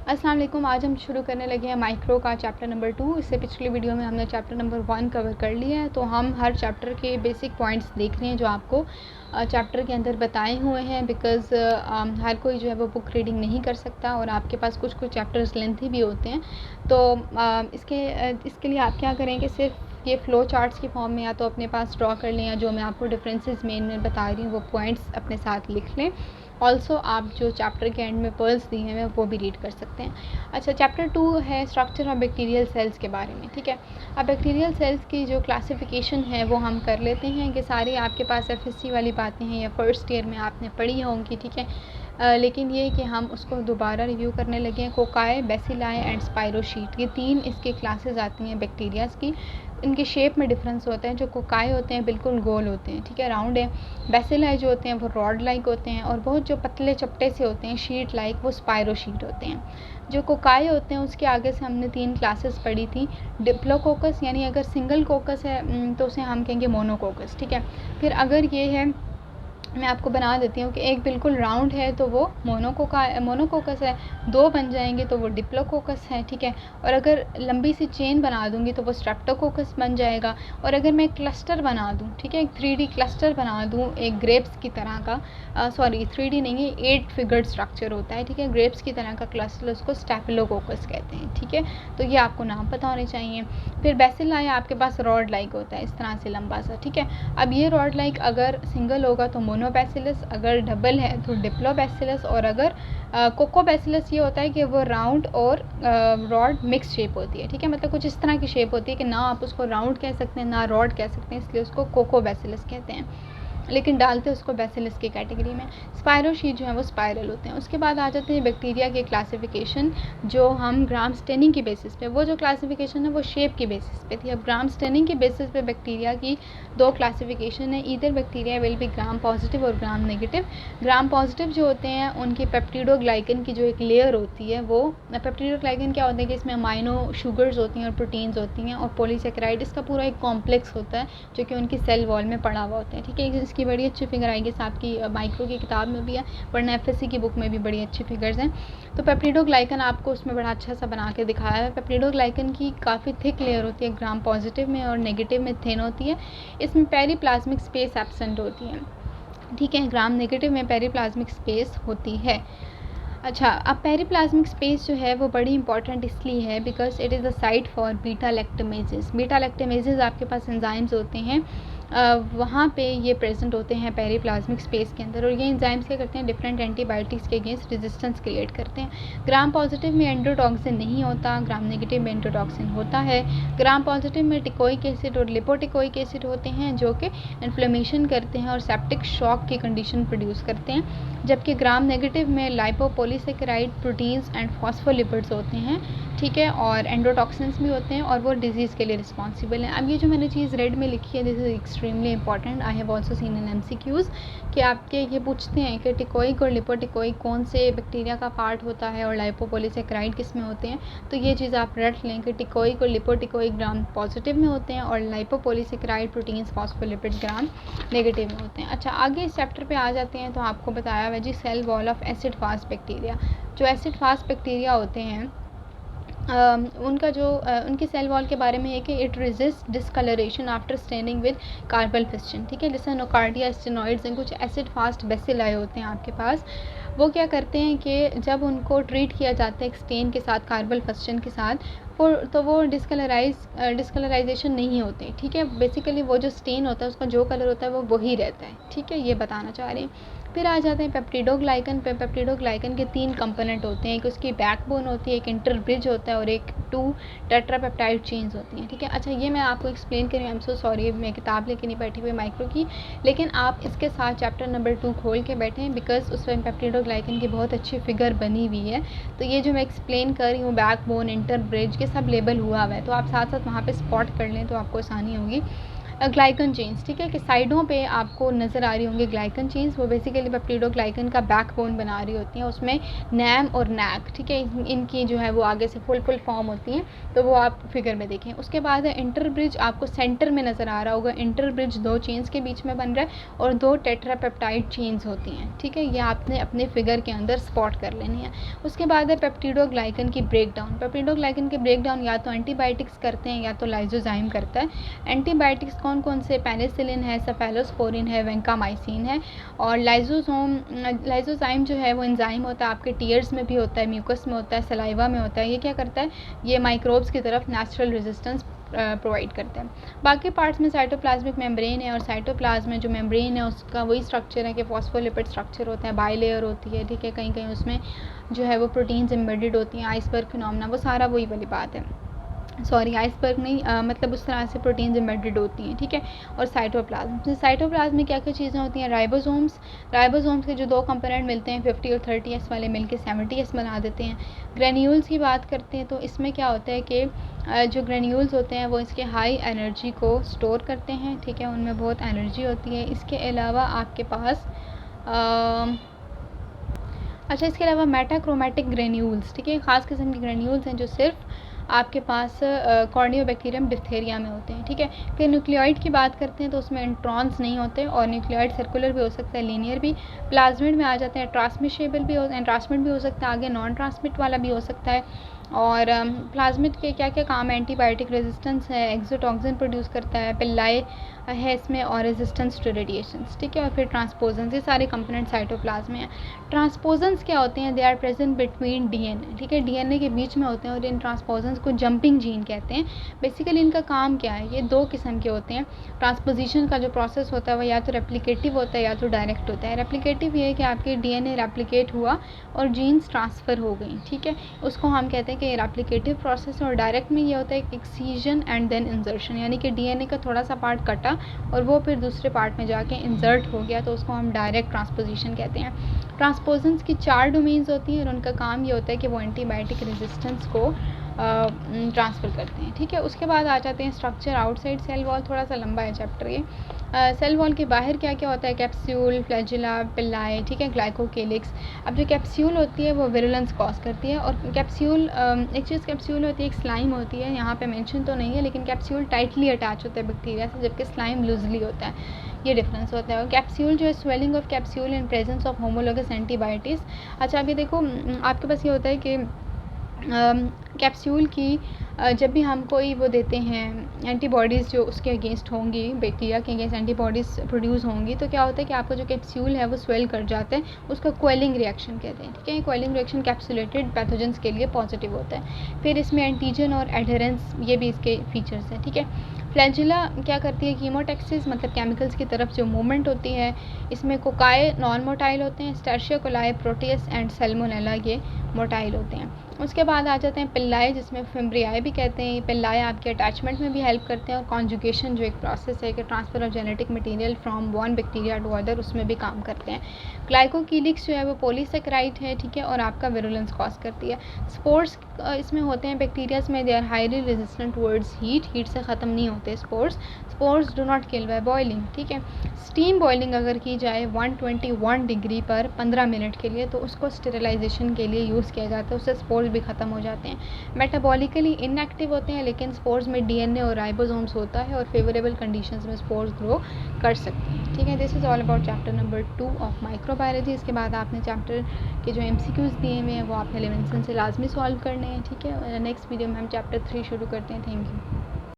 अस्सलाम वालेकुम। आज हम शुरू करने लगे हैं माइक्रो का चैप्टर नंबर 2। इससे पिछली वीडियो में हमने चैप्टर नंबर 1 कवर कर लिया है। तो हम हर चैप्टर के बेसिक पॉइंट्स देख रहे हैं जो आपको चैप्टर के अंदर बताए हुए हैं, बिकॉज़ हर कोई जो है वो बुक रीडिंग नहीं कर सकता और आपके पास कुछ चैप्टर्स लेंथी भी होते हैं। तो इसके लिए आप क्या करें कि सिर्फ ये फ़्लो चार्ट्स के फॉर्म में या तो अपने पास ड्रॉ कर लें, या जो मैं आपको डिफरेंसेस मेन बता रही हूँ वो पॉइंट्स अपने साथ लिख लें। ऑल्सो आप जो चैप्टर के एंड में पर्ल्स दिए हैं वो भी रीड कर सकते हैं। अच्छा, चैप्टर 2 है स्ट्रक्चर ऑफ बैक्टीरियल सेल्स के बारे में। ठीक है, अब बैक्टीरियल सेल्स की जो क्लासिफिकेशन है वो हम कर लेते हैं कि सारी आपके पास एफएससी वाली बातें हैं या फर्स्ट ईयर में आपने पढ़ी होंगी। ठीक है, लेकिन ये कि हम उसको दोबारा रिव्यू करने लगे हैं। कोकाई, बेसिलाई एंड स्पाइरोशीट, ये 3 इसके क्लासेस आती हैं बैक्टीरियाज़ की। इनके शेप में डिफरेंस होता है। जो कोकाई होते हैं बिल्कुल गोल होते हैं, ठीक है, राउंड है। बेसिलाई जो होते हैं वो रॉड लाइक होते हैं, और बहुत जो पतले चपटे से होते हैं शीट लाइक, वो स्पाइरोशीट होते हैं। जो कोकाई होते हैं उसके आगे से हमने 3 क्लासेस पढ़ी थी। डिप्लोकोकस, यानी अगर सिंगल कोकस है तो उसे हम कहेंगे मोनोकोकस। ठीक है, फिर अगर ये है, मैं आपको बना देती हूँ कि एक बिल्कुल राउंड है तो वो मोनोकोकस है, 2 बन जाएंगे तो वो डिप्लोकोकस है। ठीक है, और अगर लंबी सी चेन बना दूँगी तो वो स्ट्रेप्टोकोकस बन जाएगा। और अगर मैं क्लस्टर बना दूँ, ठीक है, एक 3D क्लस्टर बना दूँ एक ग्रेप्स की तरह का, 3D नहीं है, 8 फिगर्ड स्ट्रक्चर होता है। ठीक है, ग्रेप्स की तरह का क्लस्टर, उसको स्टेफिलोकोकस कहते हैं। ठीक है, तो ये आपको नाम पता होने चाहिए। फिर बेसिलाई आपके पास रॉड लाइक होता है, इस तरह से लंबा सा। ठीक है, अब ये रॉड लाइक अगर सिंगल होगा तो मोनोबैसिलस, अगर डबल है तो डिप्लोबैसिलस, और अगर कोकोबैसिलस ये होता है कि वो राउंड और रॉड मिक्स शेप होती है। ठीक है, मतलब कुछ इस तरह की शेप होती है कि ना आप उसको राउंड कह सकते हैं ना रॉड कह सकते हैं, इसलिए उसको कोकोबैसिलस कहते हैं, लेकिन डालते उसको बैसिलस की कैटेगरी में। स्पाइरोशीट जो है वो स्पाइरल होते हैं। उसके बाद आ जाते हैं बैक्टीरिया के क्लासिफिकेशन, जो हम ग्राम स्टेनिंग की बेसिस पे, वो जो क्लासिफिकेशन है वो शेप की बेसिस पे थी। अब ग्राम स्टेनिंग की बेसिस पे बैक्टीरिया की 2 क्लासिफिकेशन है। Either bacteria will be gram positive और ग्राम नेगेटिव। ग्राम पॉजिटिव जो होते हैं उनकी पेप्टिडोग्लाइकन की जो एक लेयर होती है, वो पेप्टिडोग्लाइकन क्या होता है कि इसमें अमाइनो शुगर्स होती हैं और प्रोटीन्स होती हैं, और पॉलीसेकेराइड, इसका पूरा एक कॉम्प्लेक्स होता है जो कि उनकी सेल वॉल में पड़ा हुआ होता है। ठीक है, इसकी बड़ी अच्छी फिगर आएगी, आपकी माइक्रो की किताब में भी है, वरना एफएससी की बुक में भी बड़ी अच्छी फिगर्स हैं। तो पेप्टिडोग्लाइकन आपको उसमें बड़ा अच्छा सा बना के दिखाया है। पेप्टिडोग्लाइकन की काफ़ी थिक लेयर होती है ग्राम पॉजिटिव में, और नेगेटिव में थिन होती है। इसमें पेरीप्लाज्मिक स्पेस एब्सेंट होती है। ठीक है, ग्राम नेगेटिव में पेरीप्लाज्मिक स्पेस होती है। अच्छा, अब पेरीप्लाज्मिक स्पेस जो है वो बड़ी इंपॉर्टेंट इसलिए है because it is the site for beta lactamases. Beta lactamases आपके पास एंजाइम्स होते हैं, वहाँ पे ये प्रेजेंट होते हैं पेरीप्लाज्मिक स्पेस के अंदर, और ये एंजाइम्स क्या करते हैं, डिफरेंट एंटीबायोटिक्स के अगेंस्ट रेजिस्टेंस क्रिएट करते हैं। ग्राम पॉजिटिव में एंडोटॉक्सिन नहीं होता, ग्राम नेगेटिव में एंडोटॉक्सिन होता है। ग्राम पॉजिटिव में टिकोइक एसिड और लिपोटिकोइक एसिड होते हैं जो कि इन्फ्लेमेशन करते हैं और सेप्टिक शॉक की कंडीशन प्रोड्यूस करते हैं, जबकि ग्राम नेगेटिव में लाइपोपॉलीसेकेराइड, प्रोटीन्स एंड फॉस्फोलिपिड्स होते हैं। ठीक है, और एंडोटॉक्सिन्स भी होते हैं, और वो डिजीज़ के लिए रिस्पॉन्सिबल हैं। अब ये जो मैंने चीज़ रेड में लिखी है, this is extremely important, I have also seen in MCQs, कि आपके ये पूछते हैं कि टिकोइक और लिपोटिकोइक कौन से बैक्टीरिया का पार्ट होता है और लाइपोपॉलीसेकेराइड किस में होते हैं। तो ये चीज़ आप रट लें कि टिकोइक और लिपोटिकोइक ग्राम पॉजिटिव में होते हैं, और lipopolysaccharide, proteins, phospholipids gram negative में होते हैं। अच्छा, आगे इस चैप्टर पे आ जाते हैं। तो आपको बताया हुआ जी cell wall of acid fast bacteria. जो एसिड फास्ट बैक्टीरिया होते हैं उनकी सेल वॉल के बारे में है कि it resist decolouration after staining with carbol fuchsin. ठीक है, जैसे नोकार्डिया, स्टेनॉइड्स हैं, कुछ एसिड फास्ट बेसिलाई होते हैं आपके पास। वो क्या करते हैं कि जब उनको ट्रीट किया जाता है एक स्टेन के साथ, कार्बल फिस्टन के साथ, तो वो डिस्कलराइजेशन नहीं होते। ठीक है, बेसिकली वो जो स्टेन होता है उसका जो कलर होता है वो वही रहता है। ठीक है, ये बताना चाह रहे हैं। फिर आ जाते हैं पेप्टिडोग्लाइकन पे। पेप्टिडोग्लाइकन के 3 कंपोनेंट होते हैं, एक उसकी बैकबोन होती है, एक इंटरब्रिज होता है, और एक 2 टेट्रापेप्टाइड चेन्स होती हैं। ठीक है, अच्छा, ये मैं आपको एक्सप्लेन करूँ, आई एम सो सॉरी, मैं किताब लेके नहीं बैठी हुई माइक्रो की, लेकिन आप इसके साथ चैप्टर नंबर 2 खोल के बैठें, बिकॉज उसमें पेप्टिडोग्लाइकन की बहुत अच्छी फिगर बनी हुई है। तो ये जो मैं एक्सप्लेन कर रही हूँ, बैकबोन, इंटरब्रिज, के सब लेबल हुआ है, तो आप साथ साथ वहाँ पर स्पॉट कर लें तो आपको आसानी होगी। ग्लाइकन चेन्स, ठीक है, कि साइडों पे आपको नज़र आ रही होंगी ग्लाइकन चेन्स, वो बेसिकली पेप्टिडोग्लाइकन का बैकबोन बना रही होती हैं। उसमें नैम और नैक, ठीक है, इनकी जो है वो आगे से फुल फॉर्म होती हैं, तो वो आप फिगर में देखें। उसके बाद इंटरब्रिज आपको सेंटर में नज़र आ रहा होगा। इंटरब्रिज 2 चेन्स के बीच में बन रहा है और 2 टेट्रापेप्टाइड चेन्स होती हैं, ठीक है, ये आपने अपने फिगर के अंदर स्पॉट कर लेनी है। उसके बाद है पेप्टिडोग्लाइकन की ब्रेकडाउन। पेप्टिडोग्लाइकन की ब्रेकडाउन या तो एंटीबायोटिक्स करते हैं या तो लाइसोजाइम करता है। एंटीबायोटिक्स कौन कौन से? पेनिसिलिन है, सेफेलोस्पोरिन है, वेंकामाइसिन है। और लाइसोजाइम जो है वो एंजाइम होता है, आपके टीयर्स में भी होता है, म्यूकस में होता है, सलाइवा में होता है। ये क्या करता है? ये माइक्रोब्स की तरफ नेचुरल रेजिस्टेंस प्रोवाइड करते हैं। बाकी पार्ट्स में साइटोप्लाज्मिक मेम्ब्रेन है, और साइटोप्लाज्म में जो मेम्ब्रेन है उसका वही स्ट्रक्चर है कि फॉस्फोलिपिड स्ट्रक्चर होता है, बाइलेयर होती है, ठीक है, कहीं कहीं उसमें जो है वो प्रोटीन्स एम्बेडेड होती हैं, आइसबर्ग फिनोमेना, वो सारा वही वाली बात है। सॉरी, आइसबर्ग नहीं, मतलब उस तरह से प्रोटीन्स एम्बेडेड होती हैं, ठीक है। और साइटोप्लाज्म में क्या क्या चीज़ें होती हैं? राइबोसोम्स के जो 2 कंपोनेंट मिलते हैं 50 और 30s वाले मिलके 70s बना देते हैं। ग्रेन्यूल्स की बात करते हैं तो इसमें क्या होता है कि जो ग्रेन्यूल्स होते हैं वो इसके हाई एनर्जी को स्टोर करते हैं, ठीक है, उनमें बहुत एनर्जी होती है। इसके अलावा आपके पास अच्छा, इसके अलावा मेटाक्रोमेटिक ग्रेन्यूल्स, ठीक है, ख़ास किस्म के ग्रेन्यूल्स हैं जो सिर्फ आपके पास कॉर्नियोबैक्टीरियम डिप्थेरिया में होते हैं, ठीक है। फिर न्यूक्लियोइड की बात करते हैं तो उसमें इंट्रॉन्स नहीं होते, और न्यूक्लियोइड सर्कुलर भी हो सकता है, लीनियर भी। प्लाज्मिड में आ जाते हैं, ट्रांसमिट भी हो सकता है, आगे नॉन ट्रांसमिट वाला भी हो सकता है। और प्लाज्मिड के क्या क्या काम है? एंटीबायोटिक रेजिस्टेंस है, एक्सोटॉक्सिन प्रोड्यूस करता है, पिल्लाई है इसमें, और रेजिस्टेंस टू रेडिएशंस, ठीक है। और फिर ट्रांसपोजन्स, ये सारे कंपोनेंट साइटोप्लाज्म में हैं। ट्रांसपोजन्स क्या होते हैं? They are present between DNA, ठीक है, डीएनए के बीच में होते हैं, और इन ट्रांसपोजन्स को जंपिंग जीन कहते हैं। बेसिकली इनका काम क्या है? ये 2 किस्म के होते हैं। ट्रांसपोजिशन का जो प्रोसेस होता है वो या तो रेप्लिकेटिव होता है या तो डायरेक्ट होता है। रेप्लिकेटिव ये है कि आपके डीएनए रेप्लिकेट हुआ और जीन्स ट्रांसफ़र हो गई, ठीक है, उसको हम कहते हैं कि रेप्लिकेटिव प्रोसेस। और डायरेक्ट में ये होता है एक्सीजन एंड देन इंसर्शन, यानी कि डीएनए का थोड़ा सा पार्ट कटा और वो फिर दूसरे पार्ट में जाके इंसर्ट हो गया, तो उसको हम डायरेक्ट ट्रांसपोजिशन कहते हैं। ट्रांसपोजन्स की 4 डोमेन्स होती हैं और उनका काम ये होता है कि वो एंटीबायोटिक रेजिस्टेंस को ट्रांसफ़र करते हैं, ठीक है। उसके बाद आ जाते हैं स्ट्रक्चर आउटसाइड सेल वॉल, थोड़ा सा लंबा है चैप्टर ये। सेल वॉल के बाहर क्या क्या होता है? कैप्सूल, फ्लैजिला, पिल्लाई, ठीक है, ग्लाइकोकेलिक्स। अब जो कैप्सूल होती है वो विरुलेंस कॉज करती है, और कैप्सूल एक चीज़ कैप्सूल होती है, एक स्लाइम होती है, यहाँ पे मेंशन तो नहीं है, लेकिन कैप्सूल टाइटली अटैच होता है बैक्टीरिया से, जबकि स्लाइम लूजली होता है, ये डिफरेंस होता है। और कैप्सूल जो है, swelling of capsule in presence of homologous antibiotics. अच्छा, अभी देखो आपके पास ये होता है कि कैप्सूल की जब भी हम कोई वो देते हैं एंटीबॉडीज़ जो उसके अगेंस्ट होंगी, बैक्टीरिया के अगेंस्ट एंटीबॉडीज़ प्रोड्यूस होंगी, तो क्या होता है कि आपका जो कैप्सूल है वो स्वेल कर जाता है, उसका क्वेलिंग रिएक्शन कहते हैं, ठीक है। क्वेलिंग रिएक्शन कैप्सुलेटेड पैथोजेंस के लिए पॉजिटिव होता है। फिर इसमें एंटीजन और एडहेरेंस, ये भी इसके फीचर्स हैं, ठीक है। फ्लैजिला क्या करती है? कीमोटैक्सिस, मतलब केमिकल्स की तरफ जो मूवमेंट होती है। इसमें कोकाई नॉन मोटाइल होते हैं, स्टेरशिया कोलाई, प्रोटियस एंड सैल्मोनेला ये मोटाइल होते हैं। उसके बाद आ जाते हैं पिल्लाई, जिसमें फिम्ब्रियाई भी कहते हैं। पिल्लाई आपके अटैचमेंट में भी हेल्प करते हैं, और कॉन्जुगेशन जो एक प्रोसेस है कि transfer of genetic material from one bacteria to other, उसमें भी काम करते हैं। ग्लाइकोकीलिक्स जो है वो पॉलीसेकेराइड है, ठीक है, और आपका विरुलेंस कॉज करती है। स्पोर्स इसमें होते हैं बैक्टीरियाज में, they are highly resistant towards heat से ख़त्म नहीं होते spores do not kill by boiling, ठीक है। स्टीम बॉइलिंग अगर की जाए 121 डिग्री पर 15 मिनट के लिए, तो उसको स्टेरिलाइजेशन के लिए यूज़ किया जाता है, उससे स्पोर्स भी ख़त्म हो जाते हैं। मेटाबॉलिकली इनएक्टिव होते हैं, लेकिन स्पोर्स में डीएनए और राइबोसोम्स होता है, और फेवरेबल कंडीशंस में स्पोर्स ग्रो कर सकते हैं, ठीक है। This is all about chapter number 2 of microbiology. इसके बाद आपने चैप्टर के जो एमसीक्यूज़ दिए हुए हैं वो आपने लेवेंसन से लाजमी सॉल्व करने हैं, ठीक है। नेक्स्ट वीडियो में हम चैप्टर 3 शुरू करते हैं। Thank you.